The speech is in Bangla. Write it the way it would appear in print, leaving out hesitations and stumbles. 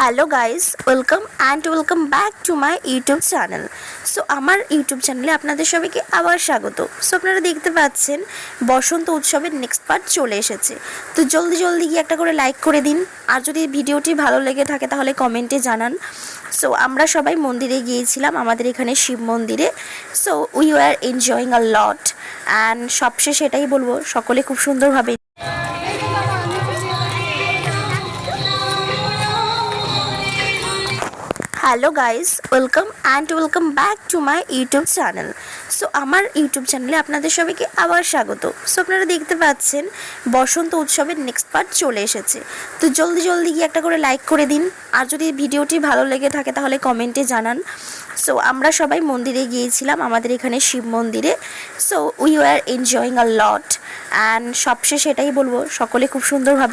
Hello guys, welcome back to my YouTube channel. So আমার ইউটিউব চ্যানেলে আপনাদের সবাইকে আবার স্বাগত। সো আপনারা দেখতে পাচ্ছেন বসন্ত উৎসবের নেক্সট পার্ট চলে এসেছে। তো জলদি গিয়ে একটা করে লাইক করে দিন, আর যদি ভিডিওটি ভালো লেগে থাকে তাহলে কমেন্টে জানান। সো আমরা সবাই মন্দিরে গিয়েছিলাম, আমাদের এখানে শিব মন্দিরে। So we are enjoying a lot and সবশেষে এটাই বলবো, সকলে খুব সুন্দরভাবে hello guys, welcome back to my YouTube channel. So আমার ইউটিউব চ্যানেলে আপনাদের সবাইকে আবার স্বাগত। সো আপনারা দেখতে পাচ্ছেন বসন্ত উৎসবের নেক্সট পার্ট চলে এসেছে। তো জলদি গিয়ে একটা করে লাইক করে দিন, আর যদি ভিডিওটি ভালো লেগে থাকে তাহলে কমেন্টে জানান। সো আমরা সবাই মন্দিরে গিয়েছিলাম, আমাদের এখানে শিব মন্দিরে। So we are enjoying a lot and সবশেষে এটাই বলবো, সকলে খুব সুন্দরভাবে